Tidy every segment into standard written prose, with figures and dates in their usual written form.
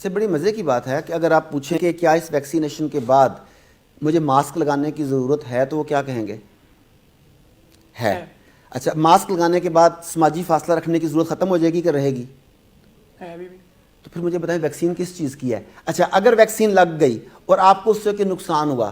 اچھا بڑی مزے کی بات ہے کہ اگر آپ پوچھیں کہ کیا اس ویکسینیشن کے بعد مجھے ماسک لگانے کی ضرورت ہے تو وہ کیا کہیں گے؟ ہے. اچھا ماسک لگانے کے بعد سماجی فاصلہ رکھنے کی ضرورت ختم ہو جائے گی کہ رہے گی؟ تو پھر مجھے بتائیں ویکسین کس چیز کی ہے؟ اچھا اگر ویکسین لگ گئی اور آپ کو اس سے کہ نقصان ہوا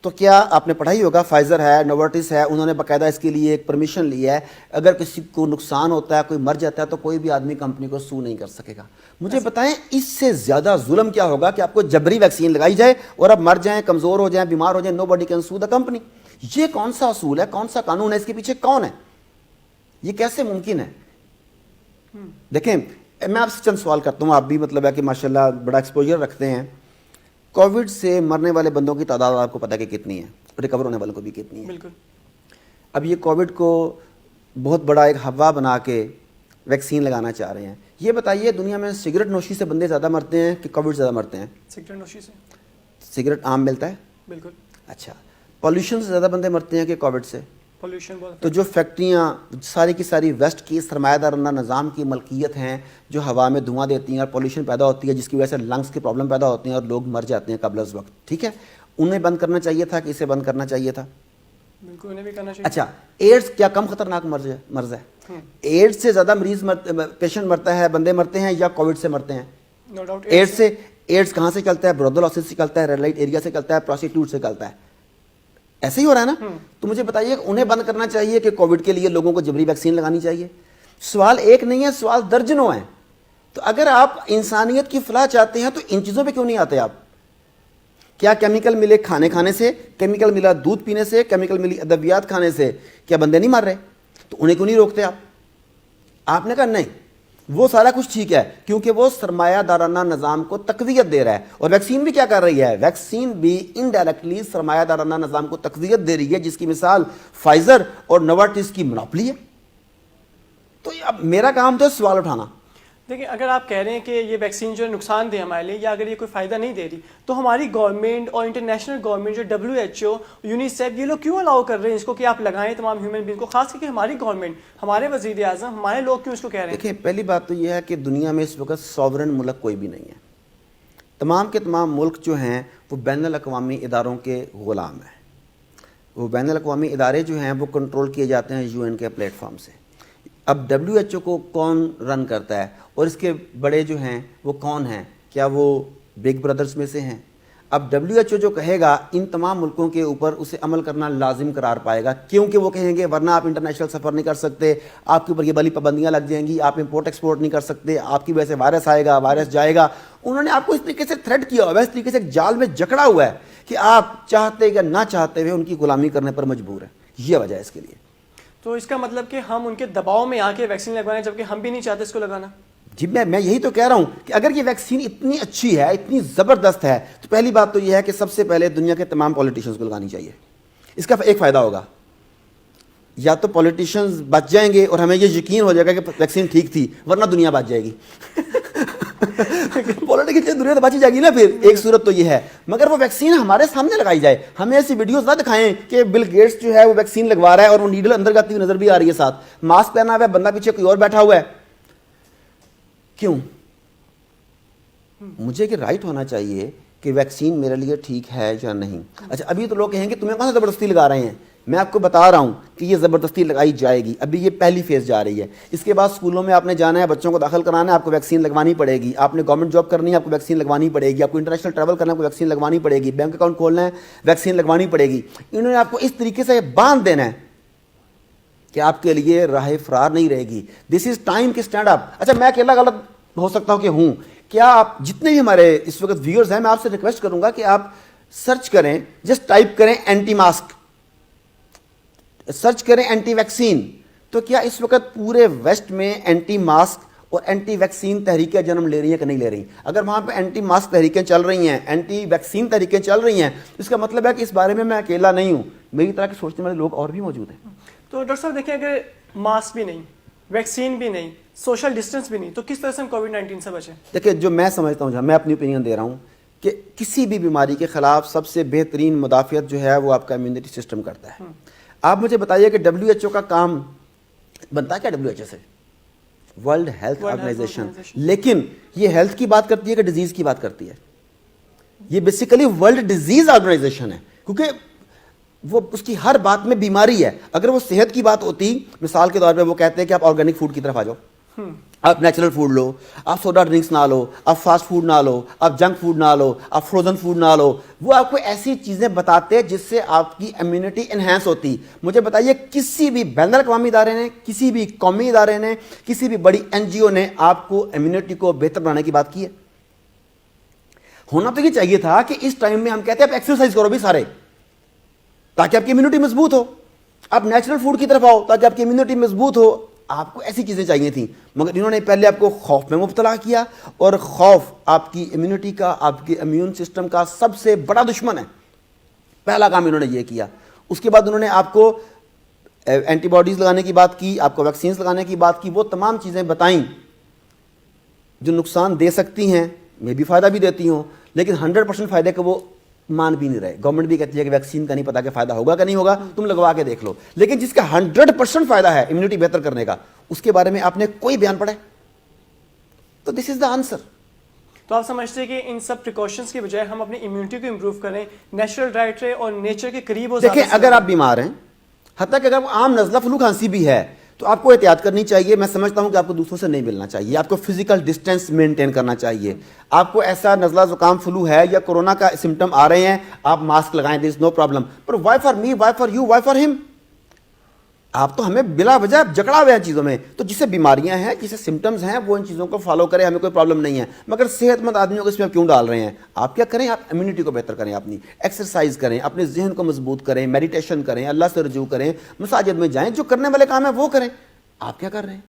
تو کیا آپ نے پڑھا ہی ہوگا، فائزر ہے، نوورٹس ہے، انہوں نے باقاعدہ اس کے لیے ایک پرمیشن لی ہے، اگر کسی کو نقصان ہوتا ہے، کوئی مر جاتا ہے تو کوئی بھی آدمی کمپنی کو سو نہیں کر سکے گا. مجھے بتائیں اس سے زیادہ ظلم کیا ہوگا کہ آپ کو جبری ویکسین لگائی جائے اور آپ مر جائیں، کمزور ہو جائیں، بیمار ہو جائیں، nobody can sue the company. یہ کون سا اصول ہے، کون سا قانون ہے، اس کے پیچھے کون ہے؟ یہ کیسے ممکن ہے؟ دیکھیں میں آپ سے چند سوال کرتا ہوں، آپ بھی مطلب ہے کہ ماشاءاللہ بڑا ایکسپوجر رکھتے ہیں. کووڈ سے مرنے والے بندوں کی تعداد آپ کو پتہ کہ کتنی ہے، ریکور ہونے والوں کو بھی کتنی ہے. بالکل. اب یہ کووڈ کو بہت بڑا ایک ہوا بنا کے ویکسین لگانا چاہ رہے ہیں. یہ بتائیے دنیا میں سگریٹ نوشی سے بندے زیادہ مرتے ہیں کہ کووڈ زیادہ مرتے ہیں؟ سگریٹ نوشی سے. سگریٹ عام ملتا ہے. بالکل. اچھا پولیوشن سے زیادہ بندے مرتے ہیں کہ کووڈ سے؟ پولیوشن بہت. تو جو فیکٹریاں ساری کی ساری ویسٹ کی سرمایہ دارانہ نظام کی ملکیت ہیں، جو ہوا میں دھواں دیتی ہیں اور پولیوشن پیدا ہوتی ہے جس کی وجہ سے لنگس کی پرابلم پیدا ہوتی ہیں اور لوگ مر جاتے ہیں قبل از وقت، ٹھیک ہے، انہیں بند کرنا چاہیے تھا کہ اسے بند کرنا چاہیے تھا؟ بالکل انہیں بھی کرنا چاہیے. اچھا ایڈس کیا کم خطرناک مرض ہے؟ ایڈس سے زیادہ مریض پیشنٹ مرتا ہے، بندے مرتے ہیں یا کووڈ سے مرتے ہیں؟ No doubt. ایڈس کہاں سے چلتا ہے؟ برودلوسس سے چلتا ہے، ریڈ لائٹ ایریا سے چلتا ہے، پروسٹیٹیوٹ سے چلتا ہے. ایسے ہی ہو رہا ہے نا؟ تو مجھے بتائیے انہیں بند کرنا چاہیے کہ کووڈ کے لیے لوگوں کو جبری ویکسین لگانی چاہیے؟ سوال ایک نہیں ہے، سوال درجنوں ہیں. تو اگر آپ انسانیت کی فلاح چاہتے ہیں تو ان چیزوں پہ کیوں نہیں آتے آپ؟ کیا کیمیکل ملے کھانے سے، کیمیکل ملا دودھ پینے سے، کیمیکل ملی ادویات کھانے سے کیا بندے نہیں مر رہے؟ تو انہیں کیوں نہیں روکتے آپ؟ آپ نے کہا نہیں وہ سارا کچھ ٹھیک ہے کیونکہ وہ سرمایہ دارانہ نظام کو تقویت دے رہا ہے. اور ویکسین بھی کیا کر رہی ہے؟ ویکسین بھی انڈائریکٹلی سرمایہ دارانہ نظام کو تقویت دے رہی ہے، جس کی مثال فائزر اور نوورٹس کی مونوپلی ہے. تو اب میرا کام تو سوال اٹھانا. دیکھیں اگر آپ کہہ رہے ہیں کہ یہ ویکسین جو نقصان دہ ہمارے لیے یا اگر یہ کوئی فائدہ نہیں دے رہی تو ہماری گورنمنٹ اور انٹرنیشنل گورنمنٹ جو WHO، یونیسیف، یہ لوگ کیوں الاؤ کر رہے ہیں اس کو کہ آپ لگائیں تمام ہیومن بینگ کو، خاص کر کے ہماری گورنمنٹ، ہمارے وزیر اعظم، ہمارے لوگ کیوں اس کو کہہ رہے ہیں؟ دیکھیں پہلی بات تو یہ ہے کہ دنیا میں اس وقت سوورن ملک کوئی بھی نہیں ہے. تمام کے تمام ملک جو ہیں وہ بین الاقوامی اداروں کے غلام ہیں. وہ بین الاقوامی ادارے جو ہیں وہ کنٹرول کیے جاتے ہیں UN کے پلیٹ فارم سے. اب WHO کو کون رن کرتا ہے اور اس کے بڑے جو ہیں وہ کون ہیں؟ کیا وہ بگ بردرز میں سے ہیں؟ اب WHO جو کہے گا ان تمام ملکوں کے اوپر اسے عمل کرنا لازم قرار پائے گا، کیونکہ وہ کہیں گے ورنہ آپ انٹرنیشنل سفر نہیں کر سکتے، آپ کے اوپر یہ بڑی پابندیاں لگ جائیں گی، آپ امپورٹ ایکسپورٹ نہیں کر سکتے، آپ کی وجہ سے وائرس آئے گا، وائرس جائے گا. انہوں نے آپ کو اس طریقے سے تھریٹ کیا ہوا ہے، اس طریقے سے ایک جال میں جکڑا ہوا ہے کہ آپ چاہتے یا نہ چاہتے ہوئے ان کی غلامی کرنے پر مجبور ہیں. یہ وجہ ہے اس کے لیے. تو اس کا مطلب کہ ہم ان کے دباؤ میں آ کے ویکسین لگوائیں جبکہ ہم بھی نہیں چاہتے اس کو لگانا. جی میں یہی تو کہہ رہا ہوں کہ اگر یہ ویکسین اتنی اچھی ہے، اتنی زبردست ہے، تو پہلی بات تو یہ ہے کہ سب سے پہلے دنیا کے تمام پولیٹیشنز کو لگانی چاہیے. اس کا ایک فائدہ ہوگا، یا تو پولیٹیشنز بچ جائیں گے اور ہمیں یہ یقین ہو جائے گا کہ ویکسین ٹھیک تھی، ورنہ دنیا بچ جائے گی. پولیٹیکل دنیا تو بچ ہی جائے گی نا پھر. ایک صورت تو یہ ہے، مگر وہ ویکسین ہمارے سامنے لگائی جائے. ہمیں ایسی ویڈیوز نہ دکھائیں کہ بل گیٹس جو ہے وہ ویکسین لگوا رہا ہے اور وہ نیڈل اندر جاتی ہوئی نظر بھی آ رہی ہے، ساتھ ماسک پہنا ہوا ہے، بندہ پیچھے کوئی اور بیٹھا ہوا ہے. کیوں؟ مجھے کہ رائٹ ہونا چاہیے کہ ویکسین میرے لیے ٹھیک ہے یا نہیں. اچھا ابھی تو لوگ کہیں گے تمہیں کہاں سے زبردستی لگا رہے ہیں؟ میں آپ کو بتا رہا ہوں کہ یہ زبردستی لگائی جائے گی. ابھی یہ پہلی فیز جا رہی ہے. اس کے بعد اسکولوں میں آپ نے جانا ہے، بچوں کو داخل کرانا ہے، آپ کو ویکسین لگوانی پڑے گی. آپ نے گورنمنٹ جاب کرنی ہے، آپ کو ویکسین لگوانی پڑے گی. آپ کو انٹرنیشنل ٹریول کرنا ہے، آپ کو ویکسین لگوانی پڑے گی. بینک اکاؤنٹ کھولنا ہے، ویکسین لگوانی پڑے گی. انہوں نے آپ کو اس طریقے سے باندھ دینا ہے کہ آپ کے لیے راہ فرار نہیں رہے گی. دس از ٹائم کہ اسٹینڈ اپ. اچھا میں اکیلا غلط ہو سکتا ہوں کہ ہوں، کیا آپ جتنے بھی ہمارے اس وقت ویورز ہیں، میں آپ سے ریکویسٹ کروں گا کہ آپ سرچ کریں، جسٹ ٹائپ کریں اینٹی ماسک، سرچ کریں اینٹی ویکسین. تو کیا اس وقت پورے ویسٹ میں اینٹی ماسک اور اینٹی ویکسین تحریکیں جنم لے رہی ہیں کہ نہیں لے رہی؟ اگر وہاں پہ اینٹی ماسک تحریکیں چل رہی ہیں، اینٹی ویکسین تحریکیں چل رہی ہیں، اس کا مطلب ہے کہ اس بارے میں اکیلا نہیں ہوں، میری طرح کے سوچنے والے لوگ اور بھی موجود ہیں. تو ڈاکٹر صاحب دیکھیں اگر ماسک بھی نہیں، ویکسین بھی نہیں، سوشل ڈسٹینس بھی نہیں، تو کس طرح سے ہم کووڈ-19 سے بچیں؟ دیکھیں جو میں سمجھتا ہوں، میں اپنی اوپینین دے رہا ہوں کہ کسی بھی بیماری کے خلاف سب سے بہترین مدافعت جو ہے وہ آپ کا امیونٹی سسٹم کرتا ہے. آپ مجھے بتائیے کہ WHO کا کام بنتا ہے کیا؟ WHO سے ورلڈ ہیلتھ آرگنائزیشن. لیکن یہ ہیلتھ کی بات کرتی ہے کہ ڈیزیز کی بات کرتی ہے؟ یہ بیسیکلی ورلڈ ڈیزیز آرگنائزیشن ہے, کیونکہ وہ اس کی ہر بات میں بیماری ہے. اگر وہ صحت کی بات ہوتی, مثال کے طور پہ وہ کہتے ہیں کہ آپ آرگینک فوڈ کی طرف آ جاؤ, آپ نیچرل فوڈ لو, آپ سوڈا ڈرنکس نہ لو, آپ فاسٹ فوڈ نہ لو, آپ جنک فوڈ نہ لو, آپ فروزن فوڈ نہ لو. وہ آپ کو ایسی چیزیں بتاتے جس سے آپ کی امیونٹی انہینس ہوتی. مجھے بتائیے کسی بھی بین الاقوامی ادارے نے, کسی بھی قومی ادارے نے, کسی بھی بڑی این جی او نے آپ کو امیونٹی کو بہتر بنانے کی بات کی ہے؟ ہونا تو یہ چاہیے تھا کہ اس ٹائم میں ہم کہتے ہیں آپ ایکسرسائز کرو بھی سارے تاکہ آپ کی امیونٹی مضبوط ہو, آپ نیچرل فوڈ کی طرف آؤ تاکہ آپ کی امیونٹی مضبوط ہو. آپ کو ایسی چیزیں چاہیے تھیں, مگر انہوں نے پہلے آپ کو خوف میں مبتلا کیا, اور خوف آپ کی امیونٹی کا, آپ کے امیون سسٹم کا سب سے بڑا دشمن ہے. پہلا کام انہوں نے یہ کیا. اس کے بعد انہوں نے آپ کو اینٹی باڈیز لگانے کی بات کی, آپ کو ویکسینز لگانے کی بات کی, وہ تمام چیزیں بتائیں جو نقصان دے سکتی ہیں, میں بھی فائدہ بھی دیتی ہوں, لیکن 100% فائدے کا وہ مان بھی نہیں رہے. گورنمنٹ بھی کہتی ہے کہ ویکسین کا نہیں پتا کہ فائدہ ہوگا کہ نہیں ہوگا, تم لگوا کے دیکھ لو. لیکن جس کا 100% فائدہ ہے امیونٹی بہتر کرنے کا, اس کے بارے میں آپ نے کوئی بیان پڑھا ہے؟ تو دس از دا آنسر. تو آپ سمجھتے ہیں کہ ان سب پریکاشنز کی بجائے ہم اپنی امیونٹی کو امپروو کریں, نیچرل ڈائٹ رہے اور نیچر کے قریب ہو. دیکھیں اگر آپ بیمار ہیں, حتیٰ کہ اگر وہ عام نزلہ فلو کھانسی بھی ہے, تو آپ کو احتیاط کرنی چاہیے. میں سمجھتا ہوں کہ آپ کو دوسروں سے نہیں ملنا چاہیے, آپ کو فزیکل ڈسٹینس مینٹین کرنا چاہیے. آپ کو ایسا نزلہ زکام فلو ہے یا کورونا کا سمٹم آ رہے ہیں, آپ ماسک لگائیں, دیر از نو پرابلم. پر why for me, why for you, why for ہم؟ آپ تو ہمیں بلا وجہ جکڑا ہوئے ہیں چیزوں میں. تو جسے بیماریاں ہیں, جسے سمٹمز ہیں, وہ ان چیزوں کو فالو کریں, ہمیں کوئی پرابلم نہیں ہے. مگر صحت مند آدمیوں کو اس میں آپ کیوں ڈال رہے ہیں؟ آپ کیا کریں, آپ امیونٹی کو بہتر کریں, اپنی ایکسرسائز کریں, اپنے ذہن کو مضبوط کریں, میڈیٹیشن کریں, اللہ سے رجوع کریں, مساجد میں جائیں, جو کرنے والے کام ہیں وہ کریں. آپ کیا کر رہے ہیں؟